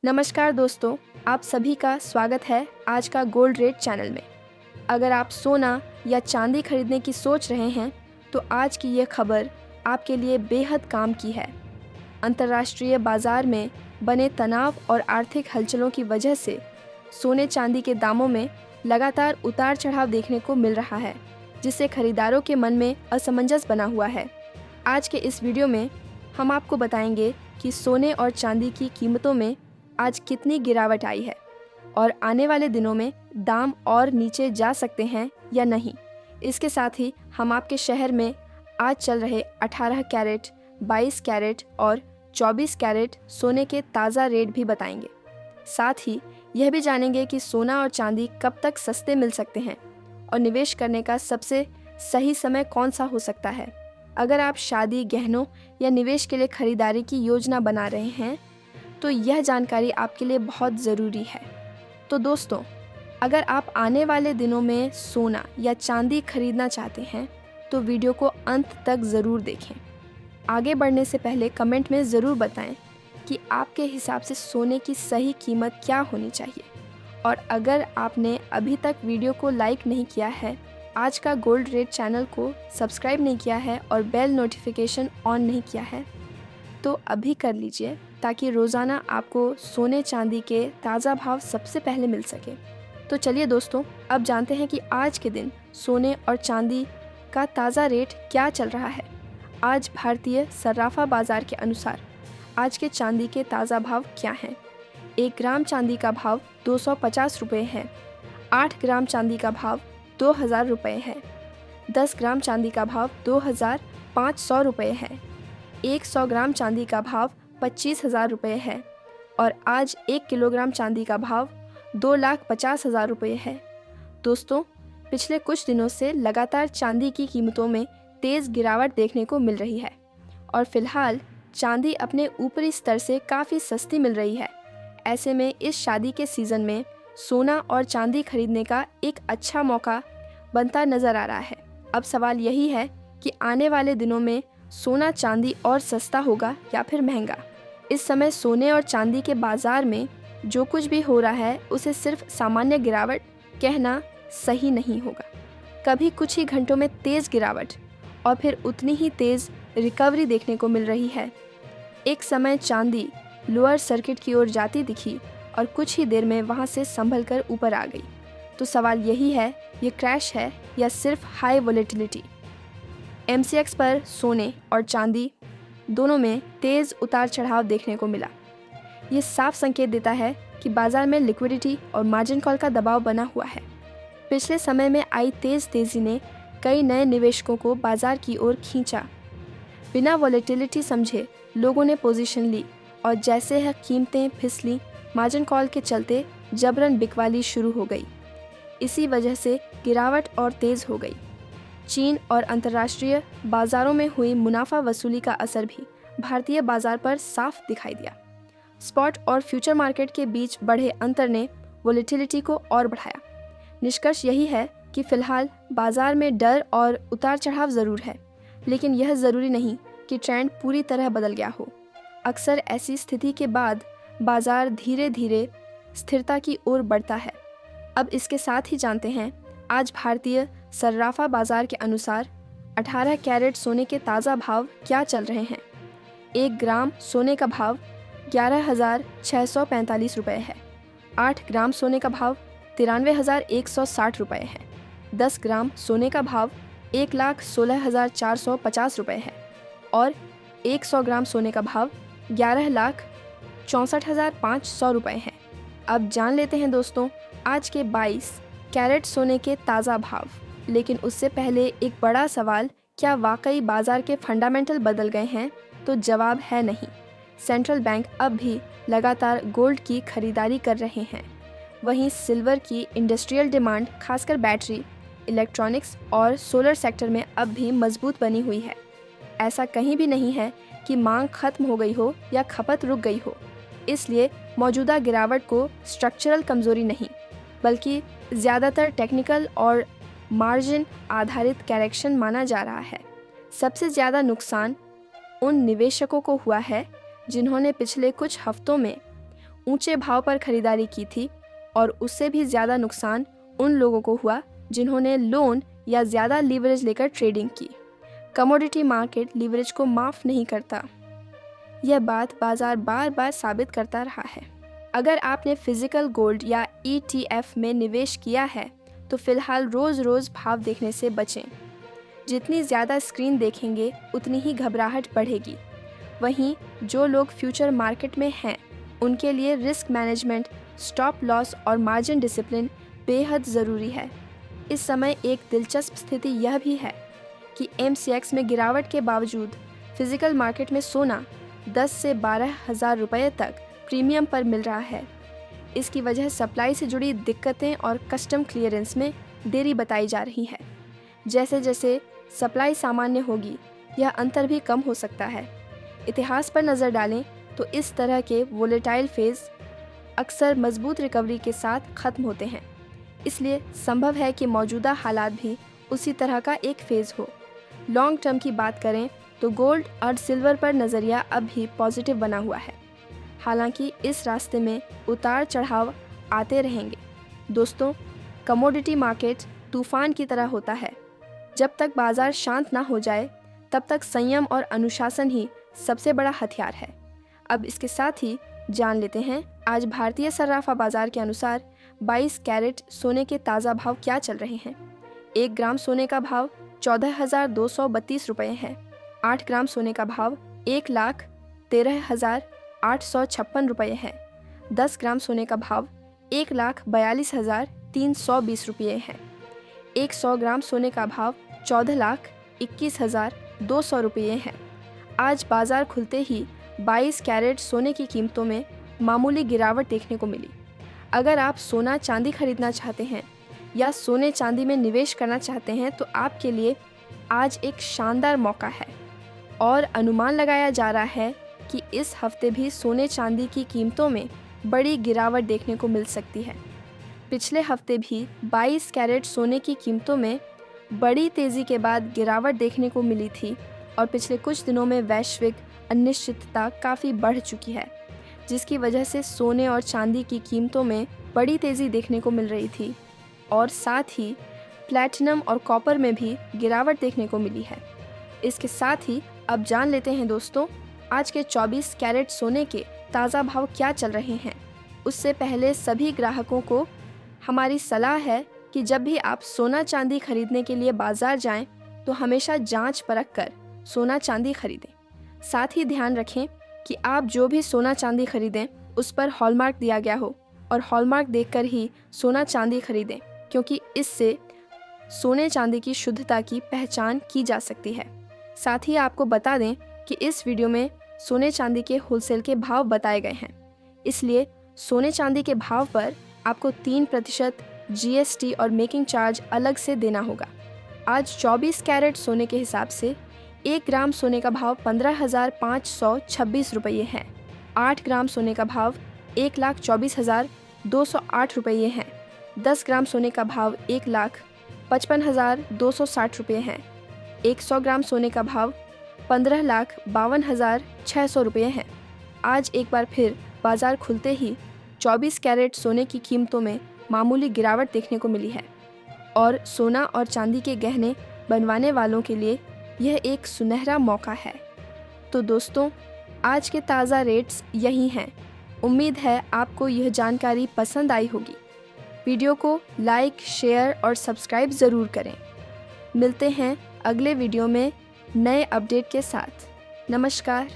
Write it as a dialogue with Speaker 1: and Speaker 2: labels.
Speaker 1: नमस्कार दोस्तों, आप सभी का स्वागत है आज का गोल्ड रेट चैनल में। अगर आप सोना या चांदी खरीदने की सोच रहे हैं तो आज की ये खबर आपके लिए बेहद काम की है। अंतर्राष्ट्रीय बाजार में बने तनाव और आर्थिक हलचलों की वजह से सोने चांदी के दामों में लगातार उतार चढ़ाव देखने को मिल रहा है, जिससे खरीदारों के मन में असमंजस बना हुआ है। आज के इस वीडियो में हम आपको बताएंगे कि सोने और चांदी की कीमतों में आज कितनी गिरावट आई है और आने वाले दिनों में दाम और नीचे जा सकते हैं या नहीं। इसके साथ ही हम आपके शहर में आज चल रहे 18 कैरेट, 22 कैरेट और 24 कैरेट सोने के ताज़ा रेट भी बताएंगे। साथ ही यह भी जानेंगे कि सोना और चांदी कब तक सस्ते मिल सकते हैं और निवेश करने का सबसे सही समय कौन सा हो सकता है। अगर आप शादी, गहनों या निवेश के लिए खरीदारी की योजना बना रहे हैं तो यह जानकारी आपके लिए बहुत ज़रूरी है। तो दोस्तों, अगर आप आने वाले दिनों में सोना या चांदी खरीदना चाहते हैं तो वीडियो को अंत तक ज़रूर देखें। आगे बढ़ने से पहले कमेंट में ज़रूर बताएं कि आपके हिसाब से सोने की सही कीमत क्या होनी चाहिए। और अगर आपने अभी तक वीडियो को लाइक नहीं किया है, आज का गोल्ड रेट चैनल को सब्सक्राइब नहीं किया है और बेल नोटिफिकेशन ऑन नहीं किया है तो अभी कर लीजिए, ताकि रोज़ाना आपको सोने चांदी के ताज़ा भाव सबसे पहले मिल सके। तो चलिए दोस्तों, अब जानते हैं कि आज के दिन सोने और चांदी का ताज़ा रेट क्या चल रहा है। आज भारतीय सर्राफा बाज़ार के अनुसार आज के चांदी के ताज़ा भाव क्या हैं। 1 ग्राम चांदी का भाव 250 रुपये है। 8 ग्राम चांदी का भाव 2000 रुपये है। 10 ग्राम चांदी का भाव 2500 रुपये है। 100 ग्राम चांदी का भाव 25,000 रुपये है और आज 1 किलोग्राम चांदी का भाव 2,50,000 रुपये है। दोस्तों, पिछले कुछ दिनों से लगातार चांदी की कीमतों में तेज़ गिरावट देखने को मिल रही है और फिलहाल चांदी अपने ऊपरी स्तर से काफ़ी सस्ती मिल रही है। ऐसे में इस शादी के सीज़न में सोना और चांदी खरीदने का एक अच्छा मौका बनता नज़र आ रहा है। अब सवाल यही है कि आने वाले दिनों में सोना चांदी और सस्ता होगा या फिर महंगा। इस समय सोने और चांदी के बाज़ार में जो कुछ भी हो रहा है उसे सिर्फ सामान्य गिरावट कहना सही नहीं होगा। कभी कुछ ही घंटों में तेज़ गिरावट और फिर उतनी ही तेज़ रिकवरी देखने को मिल रही है। एक समय चांदी लोअर सर्किट की ओर जाती दिखी और कुछ ही देर में वहां से संभल कर ऊपर आ गई। तो सवाल यही है, ये क्रैश है या सिर्फ हाई वोलेटिलिटी। MCX पर सोने और चांदी दोनों में तेज़ उतार चढ़ाव देखने को मिला। ये साफ संकेत देता है कि बाजार में लिक्विडिटी और मार्जिन कॉल का दबाव बना हुआ है। पिछले समय में आई तेज़ी ने कई नए निवेशकों को बाजार की ओर खींचा। बिना वोलेटिलिटी समझे लोगों ने पोजीशन ली और जैसे ही कीमतें फिसली, मार्जिन कॉल के चलते जबरन बिकवाली शुरू हो गई। इसी वजह से गिरावट और तेज़ हो गई। चीन और अंतर्राष्ट्रीय बाजारों में हुई मुनाफा वसूली का असर भी भारतीय बाजार पर साफ दिखाई दिया। स्पॉट और फ्यूचर मार्केट के बीच बढ़े अंतर ने वोलेटिलिटी को और बढ़ाया। निष्कर्ष यही है कि फिलहाल बाजार में डर और उतार चढ़ाव ज़रूर है, लेकिन यह ज़रूरी नहीं कि ट्रेंड पूरी तरह बदल गया हो। अक्सर ऐसी स्थिति के बाद बाजार धीरे धीरे स्थिरता की ओर बढ़ता है। अब इसके साथ ही जानते हैं आज भारतीय सर्राफा बाजार के अनुसार 18 कैरेट सोने के ताज़ा भाव क्या चल रहे हैं। 1 ग्राम सोने का भाव 11,645 रुपये है। 8 ग्राम सोने का भाव 93,160 रुपये है। 10 ग्राम सोने का भाव 1,16,450 रुपये है और 100 ग्राम सोने का भाव 11,64,500 रुपये है। अब जान लेते हैं दोस्तों आज के 22 कैरेट सोने के ताज़ा भाव। लेकिन उससे पहले एक बड़ा सवाल, क्या वाकई बाजार के फंडामेंटल बदल गए हैं? तो जवाब है नहीं। सेंट्रल बैंक अब भी लगातार गोल्ड की खरीदारी कर रहे हैं। वहीं सिल्वर की इंडस्ट्रियल डिमांड खासकर बैटरी, इलेक्ट्रॉनिक्स और सोलर सेक्टर में अब भी मजबूत बनी हुई है। ऐसा कहीं भी नहीं है कि मांग खत्म हो गई हो या खपत रुक गई हो। इसलिए मौजूदा गिरावट को स्ट्रक्चरल कमजोरी नहीं, बल्कि ज़्यादातर टेक्निकल और मार्जिन आधारित करेक्शन माना जा रहा है। सबसे ज़्यादा नुकसान उन निवेशकों को हुआ है जिन्होंने पिछले कुछ हफ्तों में ऊंचे भाव पर खरीदारी की थी और उससे भी ज़्यादा नुकसान उन लोगों को हुआ जिन्होंने लोन या ज़्यादा लीवरेज लेकर ट्रेडिंग की। कमोडिटी मार्केट लीवरेज को माफ़ नहीं करता। यह बात बाजार बार बार साबित करता रहा है। अगर आपने फिजिकल गोल्ड या ETF में निवेश किया है तो फिलहाल रोज़ रोज़ भाव देखने से बचें। जितनी ज़्यादा स्क्रीन देखेंगे उतनी ही घबराहट बढ़ेगी। वहीं जो लोग फ्यूचर मार्केट में हैं उनके लिए रिस्क मैनेजमेंट, स्टॉप लॉस और मार्जिन डिसिप्लिन बेहद ज़रूरी है। इस समय एक दिलचस्प स्थिति यह भी है कि MCX में गिरावट के बावजूद फिजिकल मार्केट में सोना 10 से 12 हज़ार रुपये तक प्रीमियम पर मिल रहा है। इसकी वजह सप्लाई से जुड़ी दिक्कतें और कस्टम क्लियरेंस में देरी बताई जा रही है। जैसे जैसे सप्लाई सामान्य होगी यह अंतर भी कम हो सकता है। इतिहास पर नज़र डालें तो इस तरह के वोलेटाइल फेज़ अक्सर मजबूत रिकवरी के साथ ख़त्म होते हैं। इसलिए संभव है कि मौजूदा हालात भी उसी तरह का एक फेज़ हो। लॉन्ग टर्म की बात करें तो गोल्ड और सिल्वर पर नज़रिया अब भी पॉजिटिव बना हुआ है। हालांकि इस रास्ते में उतार चढ़ाव आते रहेंगे। दोस्तों, कमोडिटी मार्केट तूफान की तरह होता है। जब तक बाजार शांत ना हो जाए तब तक संयम और अनुशासन ही सबसे बड़ा हथियार है। अब इसके साथ ही जान लेते हैं आज भारतीय सर्राफा बाजार के अनुसार 22 कैरेट सोने के ताज़ा भाव क्या चल रहे हैं। 1 ग्राम सोने का भाव 14,232 रुपये है। 8 ग्राम सोने का भाव 1,13,856 रुपये है। 10 ग्राम सोने का भाव 1,42,320 रुपये है। 100 ग्राम सोने का भाव 14,21,200 रुपये है। आज बाजार खुलते ही 22 कैरेट सोने की कीमतों में मामूली गिरावट देखने को मिली। अगर आप सोना चांदी खरीदना चाहते हैं या सोने चांदी में निवेश करना चाहते हैं तो आपके लिए आज एक शानदार मौका है और अनुमान लगाया जा रहा है कि इस हफ्ते भी सोने चांदी की कीमतों में बड़ी गिरावट देखने को मिल सकती है। पिछले हफ्ते भी 22 कैरेट सोने की कीमतों में बड़ी तेज़ी के बाद गिरावट देखने को मिली थी और पिछले कुछ दिनों में वैश्विक अनिश्चितता काफ़ी बढ़ चुकी है, जिसकी वजह से सोने और चांदी की कीमतों में बड़ी तेज़ी देखने को मिल रही थी और साथ ही प्लैटिनम और कॉपर में भी गिरावट देखने को मिली है। इसके साथ ही अब जान लेते हैं दोस्तों आज के 24 कैरेट सोने के ताज़ा भाव क्या चल रहे हैं। उससे पहले सभी ग्राहकों को हमारी सलाह है कि जब भी आप सोना चांदी खरीदने के लिए बाज़ार जाएं तो हमेशा जांच परख कर सोना चांदी खरीदें। साथ ही ध्यान रखें कि आप जो भी सोना चांदी खरीदें उस पर हॉलमार्क दिया गया हो और हॉलमार्क देखकर ही सोना चांदी खरीदें, क्योंकि इससे सोने चांदी की शुद्धता की पहचान की जा सकती है। साथ ही आपको बता दें कि इस वीडियो में सोने चांदी के होलसेल के भाव बताए गए हैं, इसलिए सोने चांदी के भाव पर आपको 3% GST और मेकिंग चार्ज अलग से देना होगा। आज 24 कैरेट सोने के हिसाब से 1 ग्राम सोने का भाव 15,526 रुपये है। 8 ग्राम सोने का भाव 1,24,208 रुपये है। 10 ग्राम सोने का भाव 1,55,260 रुपये है। 100 ग्राम सोने का भाव 15,52,600 रुपये है। आज एक बार फिर बाजार खुलते ही 24 कैरेट सोने की कीमतों में मामूली गिरावट देखने को मिली है और सोना और चांदी के गहने बनवाने वालों के लिए यह एक सुनहरा मौका है। तो दोस्तों, आज के ताज़ा रेट्स यही हैं। उम्मीद है आपको यह जानकारी पसंद आई होगी। वीडियो को लाइक, शेयर और सब्सक्राइब ज़रूर करें। मिलते हैं अगले वीडियो में नए अपडेट के साथ। नमस्कार।